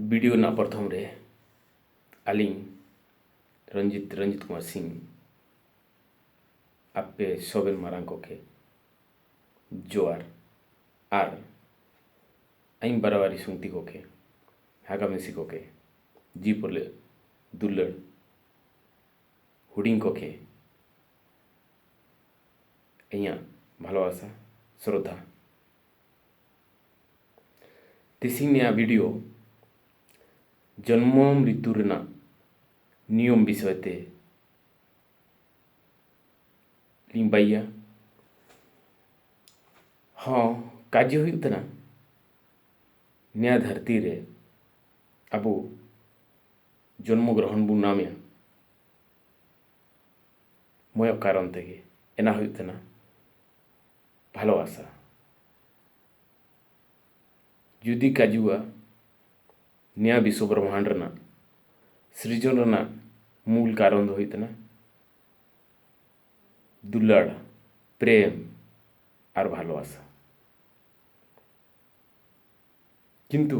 Video ना प्रथम रे आलिंग रंजित कुमार सिंह आपे सोबेन मारांग को के जोआर आर आइन बारावारी सुंगती को के हागामेसी को के जी पोले दुल्लड़ हुडिंग को के इया भालोबासा श्रद्धा तिसिंग वीडियो जन्म मृत्यु रेना नियम विषयते लिंग बाइया हाँ काजी हुई तना न्या धरती रे अबो जन्म ग्रहण बु नामे मय कारण तेगे एना हुई तना भालोबासा जुदी काजुआ न्या विश्व ब्रह्मांड रना सृजन रना मूल कारण हुई तना दुलाड़ प्रेम और भालोबासा किंतु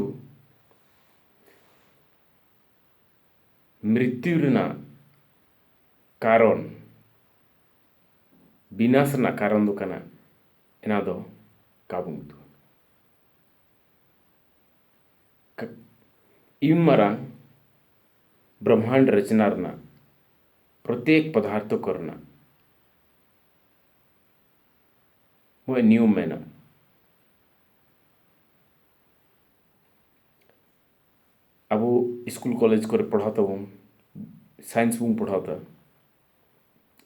मृत्यु रना कारण विनाश रना कारण दो कना एना दो काबुंग दो इन मारांग ब्रह्मांड रचना रना प्रत्येक पदार्थ करना वो नियम में ना अब स्कूल कॉलेज करे पढ़ाता हूँ साइंस बुं पढ़ाता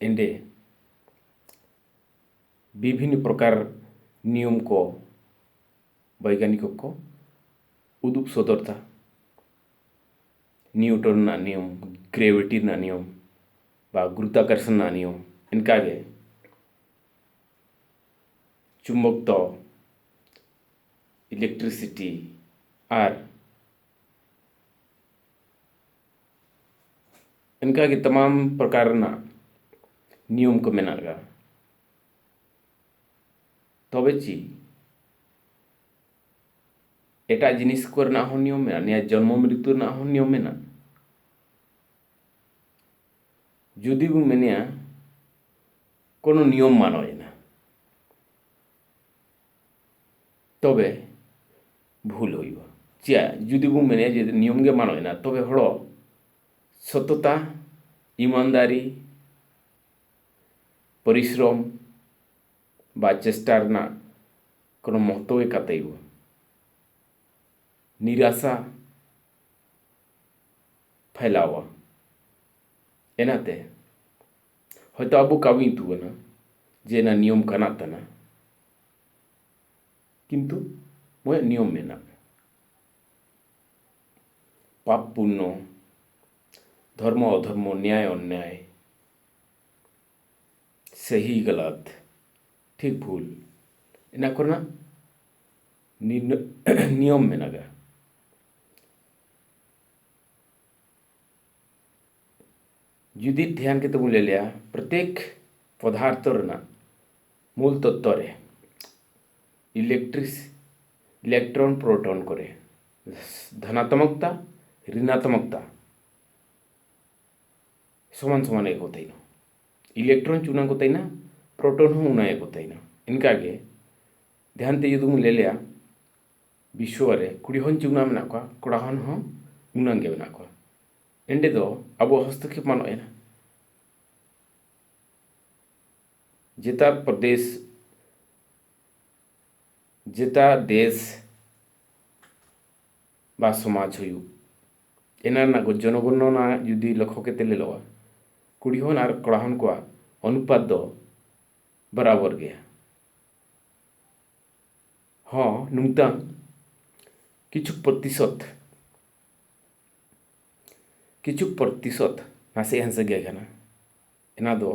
एंडे विभिन्न प्रकार नियम को वैज्ञानिक को उदुप सदरता न्यूटन ना नियम ग्रेविटी ना नियम बा गुरुत्वाकर्षण ना नियम इनका गे चुंबक तो इलेक्ट्रिसिटी और इनका के तमाम प्रकार ना नियम को मेनागा तबे ची एटा जिनिस करना हो नियम में या जन्म मृत्यु ना हो नियम में ना जुदी बु मेनिया कोनो नियम मानो ना तबे भूल होइबा चिया जुदी बु मेनिया जे नियम गे मानो ना तबे हड़ो सतता ईमानदारी परिश्रम बा चेष्टा रना कोनो महत्व कातइबो निराशा फैलावा एनाते हयतो अबो काबी तुगना जे ना नियम काना तना किंतु मोय नियम में ना पाप पुण्य धर्म अधर्म न्याय अन्याय सही गलत ठीक भूल इना करना नियम में नगा जुदी ध्यान के तो ले लिया प्रत्येक पदार्थ रना मूल तत्व रे इलेक्ट्रॉन प्रोटॉन करे धनात्मकता ऋणात्मकता समान समान एक होता ही ना इलेक्ट्रॉन चुना होता ही ना प्रोटॉन हो उना एक होता ही ना इनका गे ध्यान ते युद्ध ले लिया विश्व रे कुड़ी हन चुना में नाकवा कोड़ा हन हो उनांगे में नाकवा एंडे दो अब हस्तक्षेप मानो है ना जेता प्रदेश जेता देश बा समाज हुयु एना ना गो जनगणना जुदी लक्ष्य के तेले लवा कुड़ी हन और कोड़ा हन को अनुपात दो बराबर गया हाँ नुंगता किछु प्रतिशत नासे हंस गया खाना एना दो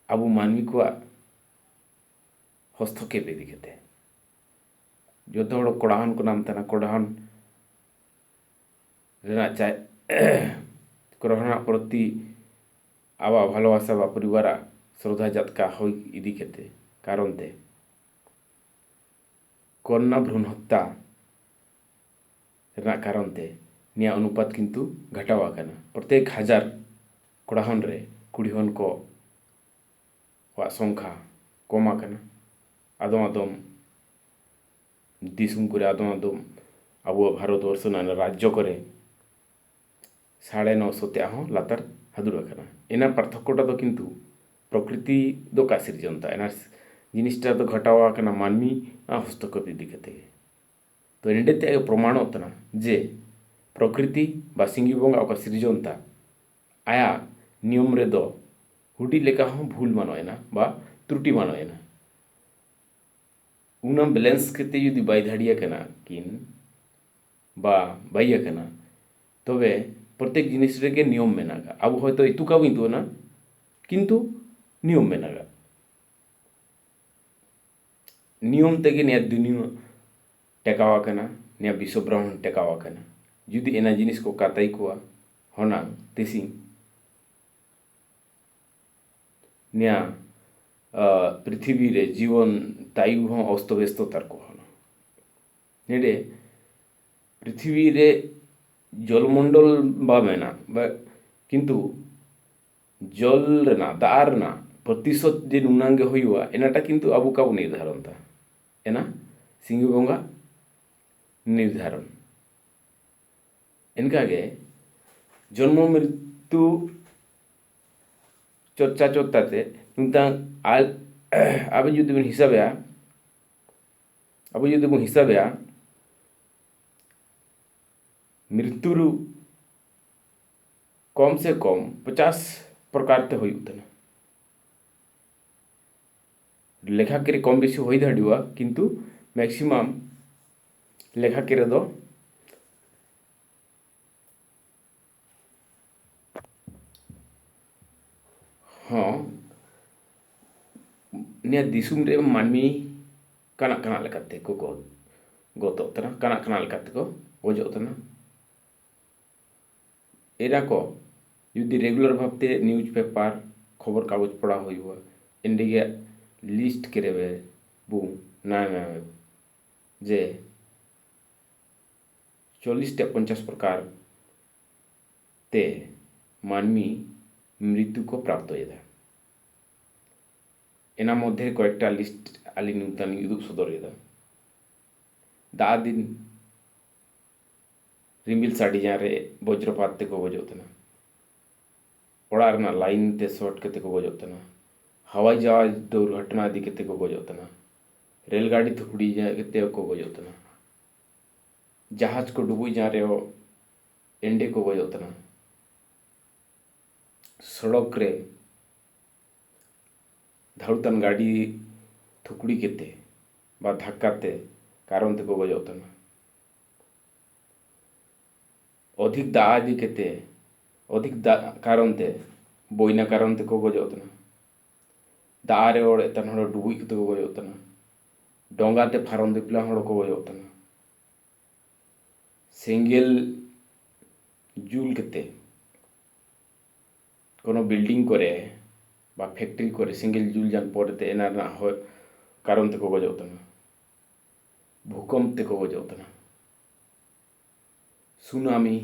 अब मानवी को हस्तक्षेप दिखते जो तो कोड़ाहन को नाम तना कोड़ाहन रेना चाहे कोड़ाहन प्रति आवा भालोबासा बा परिवार श्रद्धा जातका हो इदी केते कारण ते कन्या भ्रूण हत्या रेना कारण ते ᱱᱤᱭᱟᱹ ᱚᱱᱩᱯᱟᱛ ᱠᱤᱱᱛᱩ ᱜᱷᱟᱴᱟᱣ ᱟᱠᱟᱱᱟ ᱯᱨᱚᱛᱮᱠ 1000 ᱠᱚᱲᱟ ᱦᱚᱱ ᱨᱮ ᱠᱩᱲᱤ ᱦᱚᱱ ᱠᱚ ᱣᱟᱜ ᱥᱚᱝখ্যᱟ ᱠᱚᱢ ᱟᱠᱟᱱᱟ ᱟᱫᱚᱢ ᱟᱫᱚᱢ दिसुम करे आदम आदम अब भारतवर्ष राज्य करे 950 ते लातार हादुर एना पार्थक्यटा दो किंतु प्रकृति दो का सिरजनता एना जिनिसटा दो घटावा मानवी हस्तक्षेप इदी कते तो एंडेते प्रमाण होतना जे प्रकृति बा सिंगी बंगा ओका सिरजनता आया नियम रे दो हुडी लेका हो भूल मानोएना बा त्रुटि मानोएना उना बैलेंस करते जुदी बाय धाड़िया कना किन बा बाइया कना तबे प्रत्येक जिनिस रेगे नियम मेनागा अब होयतो इतु का बिंदु ना किंतु नियम मेनागा नियम तेगे ने दुनिया टेकावा कना ने विश्व ब्रह्मांड टेकावा कना जुदी एना जिनिस को काताई कोआ होना तेसी न्या पृथ्वी रे जीवन तायु हों अस्त व्यस्त तारको होना नेडे पृथ्वी रे जलमंडल बा मेना बा किंतु जल रेना दार रेना प्रतिशत जे नुनांगे होयुआ एनाटा किंतु अबु का निर्धारण ता एना सिंगी बंगा निर्धारण इनका गे जन्म मृत्यु चर्चा चोत्ताते नितां अब जुदी बन हिसाबया मृत्युरु कम से कम 50 प्रकार ते होयुतना लेखा करे कम बेसी होई धाडिवा किंतु मैक्सिमम लेखा करे दो हाँ ने दिसुम रे मानमी काना काना लेकाते को गतोतना काना काना लेकाते को गजोतना एरा को जुदी रेगुलर भावते न्यूज पेपर खबर कागज पढ़ा हुआ इंडिया लिस्ट करेबे बु ना जे 40 ते 50 प्रकार ते मानवी मृत्यु को प्राप्त होता एना मध्य कयेकटा लिस्ट आली नुतान उदुग सदरेदा दा दिन रिमिल साड़ी जारे वज्रपात ते को गजोतना ओड़ा लाइन ते शॉर्ट कते को गजोतना हवाई जहाज दुर्घटना आदि कते को गजोतना रेलगाड़ी थुकड़ी कते को गजोतना जहाज को डुबुई जारे एंडे को गजोतना सड़क रे धाड़ुतान गाड़ी थुकड़ी केते बा धक्काते कारण ते को गजोतना अधिक दा आदि केते अधिक दा कारण ते बोइना कारण ते को गजोतना दारे ओड़े तन हड़ डुबुई केते को गजोतना डोंगा ते फारम दिपला हड़ को गजोतना सेंगेल जुल केते कोनो बिल्डिंग करे बा फैक्ट्री करे सिंगल जुल जान पड़ते एना कारण ते को गजोतना भूकंप ते को गजोतना सुनामी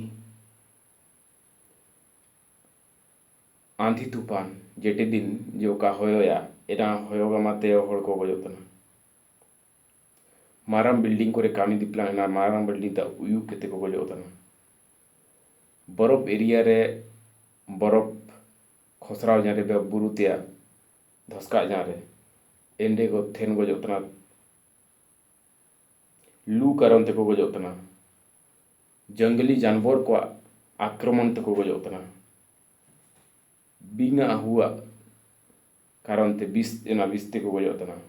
आंधी तूफान जेटे दिन जो का होया एना होयोगा माते हड़ को गजोतना माराम बिल्डिंग करे कामी दिपला एना माराम बिल्डिंग ता उयु केते को गजोतना बरफ एरिया रे बरफ खसराव जारे बे बुरुतिया धसका जारे एंडे को थेन गजोतना लू कारण ते को गजोतना जंगली जानवर को आक्रमण ते को गजोतना बिना हुआ कारण ते बिस एना बिस्ते को गजोतना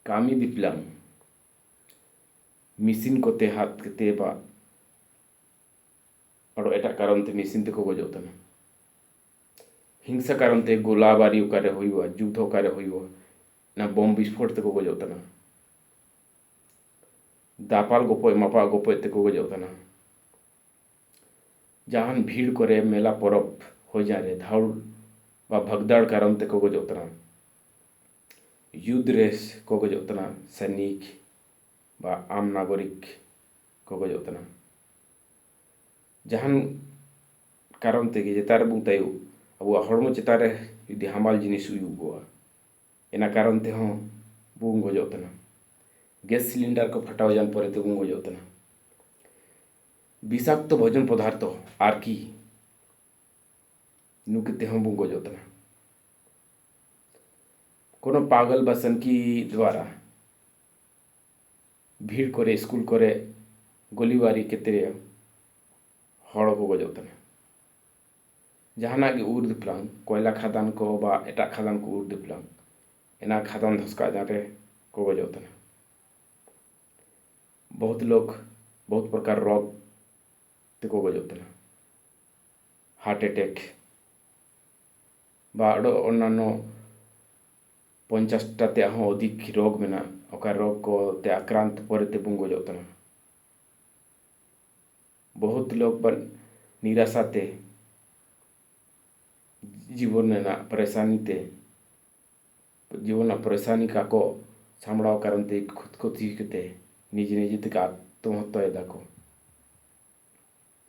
कामी दिपलाम मिसिन को ते हाथ के बा और एटा कारण ते मिसिन ते को गजोतना हिंसा कारण ते गोलाबारी ओकारे हुआ युद्ध ओकारे हुआ ना बम विस्फोट ते को गजोतना दापाल गोपय मापा गोपय ते को गजोतना जहान भीड़ करे मेला परब हो जारे धाउल बा भगदाड़ कारण ते को गजोतना युद्ध रेस को गजोतना सैनिक बा आम नागरिक को गजोतना jahan karon tege jetar bung tayu abu hormo cetare judi hamal jinis uyugoa ena karon te hon bung gojok tana gas cylinder को फटाव जान परे ते बung gojok tana বিষাক্ত ভোজন পদার্থ আর কি নুকিতে হম bung gojok tana कोनो पागल बसन की द्वारा भीड़ करे स्कूल करे गोलीबारी केते हड़ को गजोग तना जहाना गे उर दिपलांग कोयला खादान को बा एटा खादान को उर दिपलांग एना खादान धसका जाते को गजोग तना बहुत लोग बहुत प्रकार रोग ते को गजोग तना हार्ट अटैक बा अड़ो अन्नानो 50टा ते हूँ अधिक रोग में रोग को ते आक्रांत पर बung गजोग तना बहुत लोग पर निराशा ते जीवन परेशानी ते जीवन परेशानी का को सामड़ाव कारण ते खुद को तीकते निजे निजे तक आत्महत्या को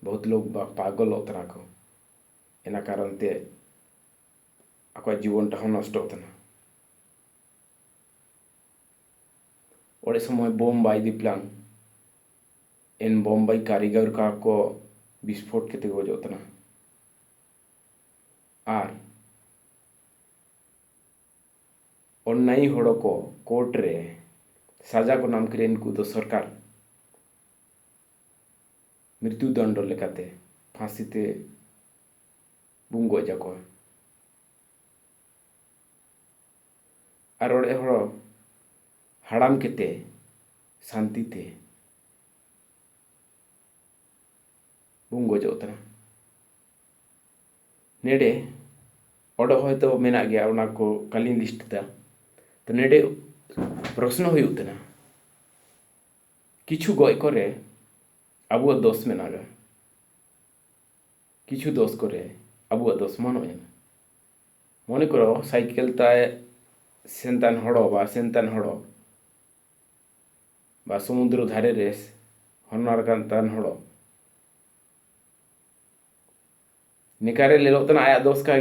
बहुत लोग पागल उतना को एना कारण ते आको जीवन टा नष्ट होतना ओडे समय बम बाई दिपलांग एन बम्बई कारीगर का को विस्फोट के गजोग तना आर अन्यायी हड़ को कोर्ट रे साजा को नाम करे इनको तो सरकार मृत्युदंड लेकाते फांसी ते bung goj ako आर ओडे हड़ हाड़ाम केते शांति ते bung gojok तना नेडे ओडो होयतो मेना गया उना को कालीन लिस्ट दा तो नेडे प्रश्न हुयुग तना किछु गय करे अबुआ दोष मेनागा किछु दोष करे अबुआ दोष मनोयना मने करो साइकेल ताय सेंतान हड़ो बा सेंतान हड़ो बा समुद्र धारे रे हनार कांतान हड़ो निकारे लेलो तना आया दोष का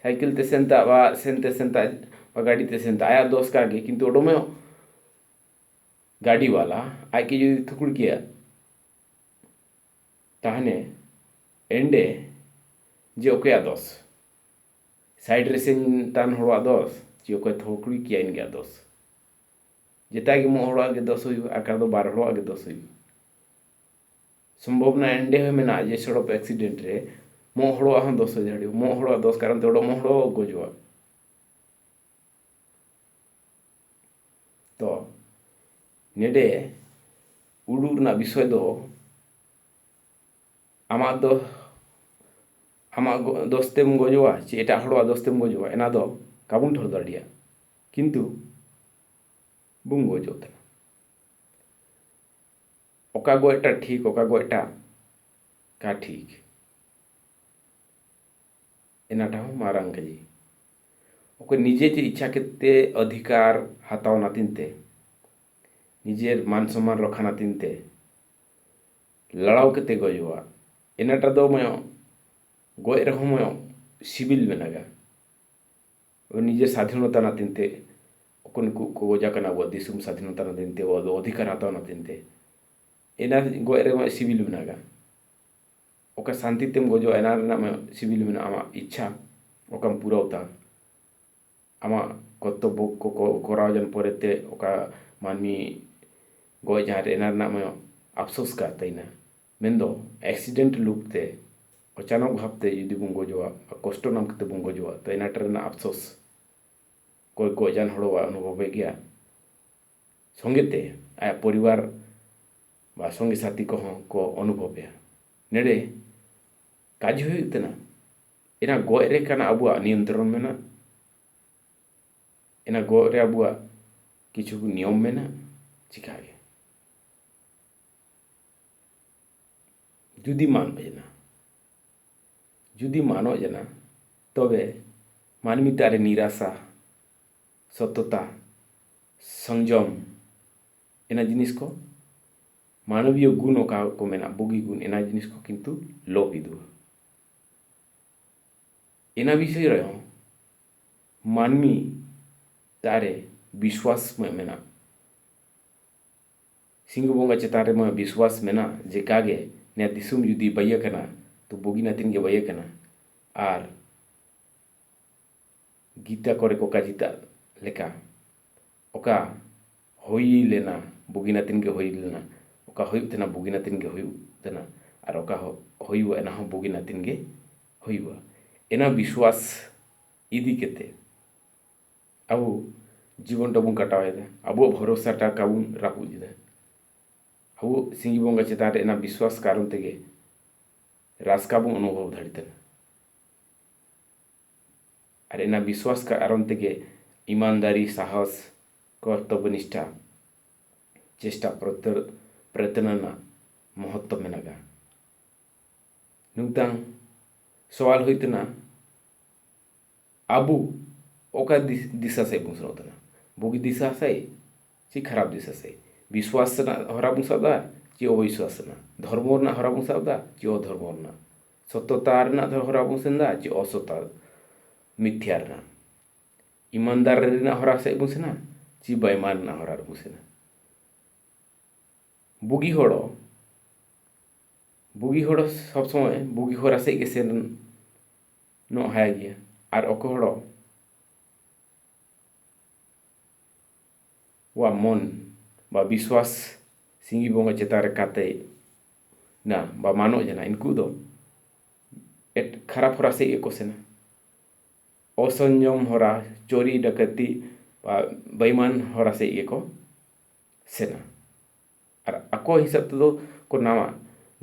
साइकिल ते सेंता बा सेंता बा गाड़ी ते सेंता आया दोष का किंतु ओडोमे गाड़ी वाला आय के जुदी थुकुड़ किया ताहने एंडे जे ओके दोष साइड रे सेंतान हड़ो दोष जे ओके थुकुड़ किया इन गया दोष जेता के मो हड़ो के दोष हुई आकार दो बार हड़ो के दोष हुई संभावना एंडे हो मेना जे सड़क एक्सीडेंट रे मो हड़ो हम दोष झाड़ी मो हड़ो दोष कारण तो मो हड़ो गजवा तो नेडे उडूर ना विषय दो आमा दोस्तेम गजवा चे एटा हड़ो दोस्तेम गजवा एना दो काबुन ठर दाड़िया किंतु bung gojok tana ओका गोटा ठीक ओका गोटा का ठीक एनाटा मारांग कजी ओके निजे जे इच्छा केते अधिकार हाताव नातिनते निजेर मान सम्मान रखा नातिनते लड़ाव केते गजवा एनाटा दो मयो गोय रहो मयो सिविल मेनागा निजे स्वाधीनता नातिनते ओकन को गोजा कना वो दिसुम स्वाधीनता नातिनते वो अधिकार हाताव नातिनते एना गोय रे सिविल मेनागा ओका शांति तेम गोजो एना ना सिविल मेना आमा इच्छा ओकम पूरा होता आमा कर्तव्य को कराव जन परेते ओका मानमी गोय जहाँ एना ना अफसोस का तैना मेन्दो एक्सीडेंट लुकते अचानक भावते जुदी बung गोजवा कष्ट नाम कते bung गोजवा तो एना टरेना अफसोस कोई गोजान हड़वा अनुभव गया संगेते आया परिवार बा संगी साथी को अनुभव नेड़े काज हुतना एना गोय रे काना अबुआ नियंत्रण मेना एना गोय रे अबुआ किछु नियम मेना चिकागे जुदी मानो जना तबे मानवी तारे निराशा सत्यता संयम एना जिनिस को मानवीय गुण ओका को मेना बुगी गुण एना जिनिस को किंतु लोप इदुआ एना विषय रहो मानवी तारे विश्वास में मेना सिंगु बोंगा चेतान रे में विश्वास मेना जे कागे ने दिसुम जुदी बये कना तो बुगी नातिन के बये कना आर गीता करे को काजिता लेका ओका होई लेना बुगी नातिन के होई लेना ओका होई तना बुगी नातिन के होई तना आर ओका होई वा एना बुगी नातिन के होई वा एना विश्वास इदी केते अब जीवन टबुन कटावे अब भरोसा टा काबुन रापुज दे अब सिंगी बोंगा चेतान रे एना विश्वास कारण तेगे रास्काबुन अनुभव धाड़ीतन और एना विश्वास कारण तेगे ईमानदारी साहस कर्तव्यनिष्ठा चेष्टा प्रयत्न महत्व मेनागा नुतांग सवाल होइतना आबू ओका दिशा से बुन सनोतना बुगी दिशा से ची खराब दिशा से विश्वास ना हरा बुन सादा ची अविश्वास ना धर्म ना हरा बुन सादा ची अधर्म ना सत्यता ना हरा बुन सेंदा ची असत्य मिथ्या ना ईमानदार ना हरा से बुन सेना ची बेईमान ना हरा बुन सेना बुगी हड़ो सब समय बुगी हरा से के सेन नो हाय गया और ओको हड़ो वा मन बा विश्वास सिंगी बोंगा चेतान रे काते ना बा मानो जना इनको दो एट खराब हरा से एको सेना असंयम हरा चोरी डकैती बा बेईमान हरा से एको सेना और आको हिसाब तो को नामा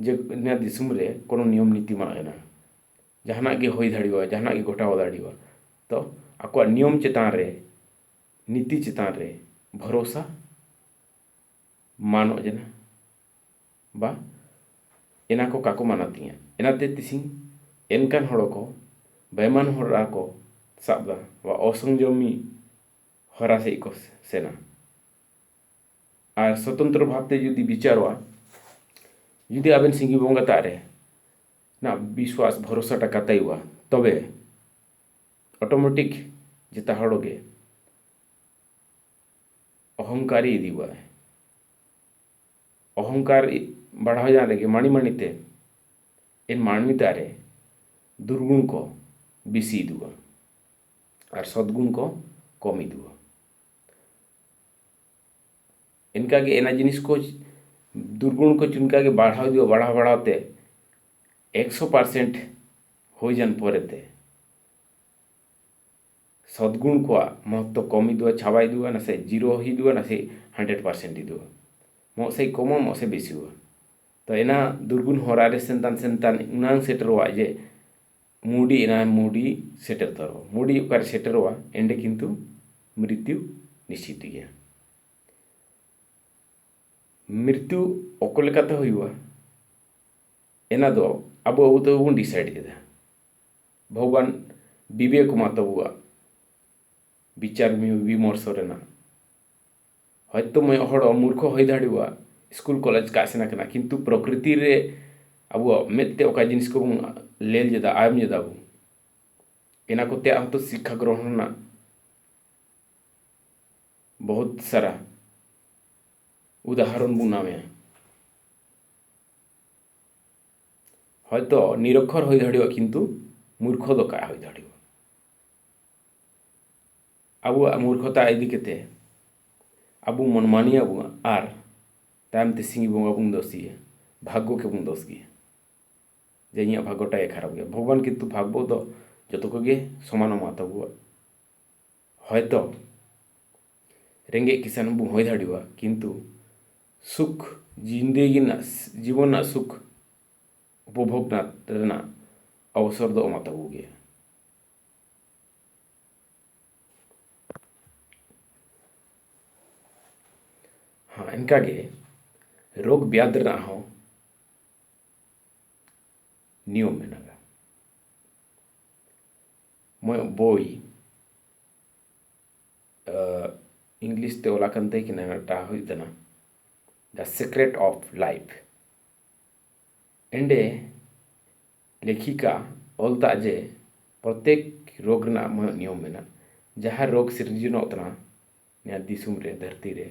जे ना दिसुम रे कोनो नियम नीति माना जहाना के होई धाड़ीवा जहाना के घटाव दाड़ीवा तो आको नियम चेतान रे नीति चेतान रे भरोसा मानो जना बा एना को काको मानातिया एनाते तिसिंग एनकान हड़ो को बेईमान हड़ा को साबदा वा असंयमी हरा से को सेना और स्वतंत्र भावते जुदी विचारवा जुदी आबेन सिंगी बोंगा तारे ना विश्वास भरोसा टा काताइवा तबे ऑटोमेटिक जेता हड़ोगे अहंकारी दीवा अहंकार बढ़ावा जाने के माणी माणीते इन मानवीतारे दुर्गुण को बिसी दुआ और सद्गुण को कमी दुआ इनका के एना जिनिस को दुर्गुण को चुनका के बढ़ाव दियो बढ़ाते 100% हो जान परेते सद्गुण को महत्व कमी दुआ छावाई दुआ ना से 0 ही दुआ ना से 100% ही दुआ मो से कमो मो से बेसी हुआ तो एना दुर्गुण होरारे सेंतान उनांग सेटरवा जे मुडी सेटर तरो मुडी उकार सेटरवा एंडे किंतु मृत्यु निश्चित गया मृत्यु ओकोलेकाते हुआ एना दो अब तो बन डिसाइड किया भगवान विवेक मातबुआ विचार विमर्श रेना हयतो मैं हड़ मूर्ख हो दाड़ीवा स्कूल कॉलेज का आसेना कना किंतु प्रकृति रे अब मेते ओका जिनिस को लेल जेदा आयम जेदा बु एना को ते तो शिक्षा ग्रहण ना बहुत सारा उदाहरण बुनामे हयतो निरक्षर हो दाड़ीवा किंतु मूर्ख दका हो दाड़ीवा अब मूर्खता इदी केते अब मनमानी अब आर तायमते सिंगी बोंगा बुन दोषी भाग्य के बुन दोष गया जे इन भाग्यटा खराब गया भगवान किंतु भाग्य दो जो को समान मातबुआ हयतो रेंगे किसान बुन हो दाड़ीवा किंतु सुख जिंदगी जीवन ना सुख उपभोग ना अवसर दो मातबु गया हाँ इनका गे रोग व्याधि ना हो नियम में नगा मैं बोई इंग्लिश ते ओला कंते कि ना टा हुई तना द सीक्रेट ऑफ लाइफ एंडे लेखिका ऑलता जे प्रत्येक रोग नियम में जहाँ रोग सिरजनोतना निया दिसुम रे धरती रे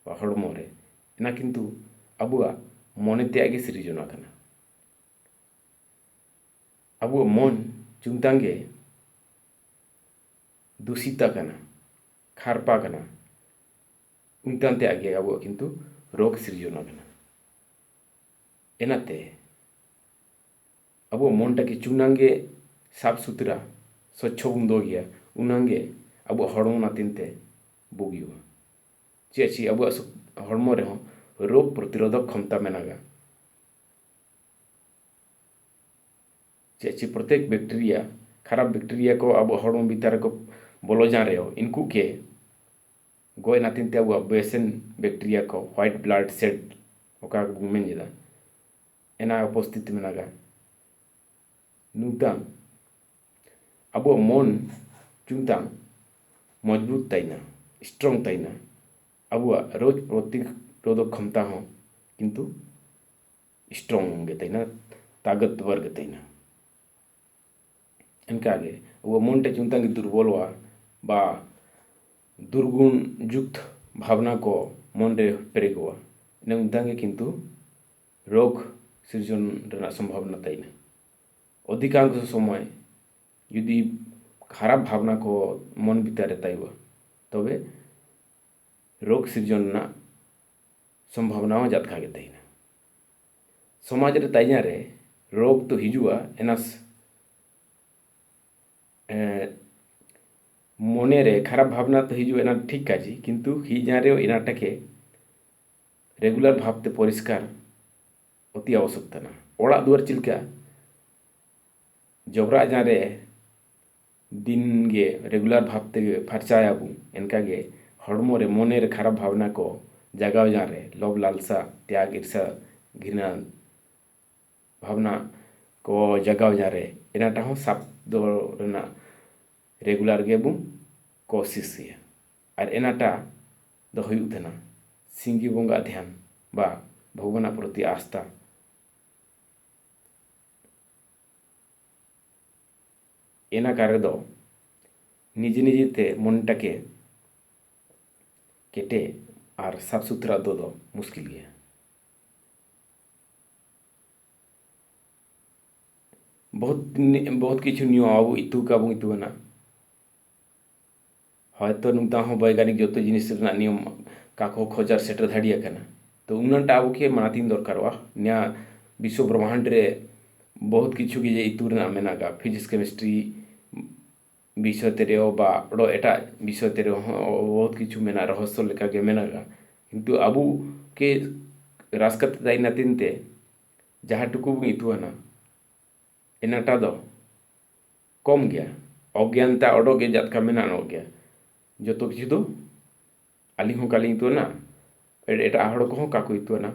हड़मो रे एना किंतु अबुआ मोनेते आगे सिरजन आकना अबुआ मन चुंतांगे दूषिता कना खारपा कना उनतांते आगे अबुआ किंतु रोग सिरजन आकना एनाते अबुआ मनटा की चुनांगे साफ सुथरा स्वच्छ बुंदो गया उनांगे अबुआ हड़मो नातिनते बुगिवा चे अबुआ हड़मो रे रोग प्रतिरोधक क्षमता मेनागा चे प्रत्येक बैक्टीरिया खराब बैक्टीरिया को अब हड़मो भीतर को बोलो जा रहे हो इनको के गोय नातिनते अबुआ बेसन बैक्टीरिया को व्हाइट ब्लड सेल ओका मेन जेदा एना उपस्थिति मेनागा नुतां अबुआ मन चुंतां मजबूत ताइना स्ट्रॉन्ग ताइना अबुआ रोग प्रतिरोधक क्षमता हो किंतु स्ट्रॉन्ग गे ताइना ताकतवर गे ताइना इनकागे वो मनटे चुंता की दुर्बलवा बा दुर्गुण युक्त भावना को मन रे पेरेगवा इन उनतांगे किंतु रोग सृजन रेना संभावना ताइना अधिकांश समय यदि खराब भावना को मन भीतर ताइबा तबे रोग सृजन ना संभावना जातका गे ताइना समाज रे ताइना रे रोग तो हिजुआ एनास मने रे खराब भावना तो हिजु एना ठीक काजी किंतु हिजारे एनाटाके रेगुलर भावते परिष्कार अति आवश्यकता ना ओड़ा दुआर चिलका जबरा जारे दिन गे रेगुलर भावते फरचायाबू इनका गे हड़मो रे मने रे खराब भावना को जगाव जारे लोभ लालसा त्याग ईर्षा घृणा भावना को जगाव जारे एनाटा हो साप दो रेना रेगुलर गेबू कोशिश और एनाटा दो हुयुग थेना सिंगी बंगा ध्यान बा भगवान प्रति आस्था एना कार्य दो निजे निजेते मनटाके केटे और साफ सुथरा दो मुश्किल गया बहुत किछु नियो आबू इतु काबू इतुना हयतो नुता हो वैज्ञानिक जो जिनिस नियम काको खोजार सेटर धाड़िया करना तो उन्नटा आबू के मानातीन दरकारवा न्या विश्व ब्रह्मांड रे बहुत किछु की जे इतु मेनागा फिजिक्स केमिस्ट्री विषय तेरे बा ओडो एटा विषय तेरे बहुत किछु मेना रहस्य लेका के मेनागा किंतु आबू के रास्कत दाई नातिनते जहाँ टुकु इतुना एनाटा दो कम गया अज्ञानता ओडोगे जातका मेना गया जो तो किछु दो आली हो काली इतुना एटा हड़ को काको इतुना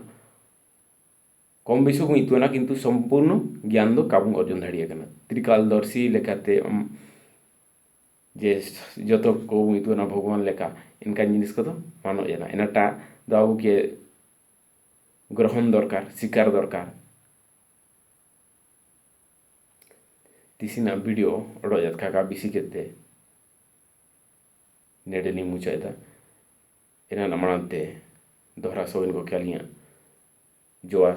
कम बेसि को इतुना किंतु संपूर्ण ज्ञान दो काबू अर्जन दाड़िया कना त्रिकालदर्शी लेखाते जे जो को इतुना भगवान लेखा इनका जिनिस को मानो जाना एनाटा दो आबू के ग्रहण दरकार स्वीकार दरकार तीसना वीडियो ओडो जातका का बिसी केते नेडेली मुचायदा एना नमणते दोहरा सोइन को क्या लिया जोआर।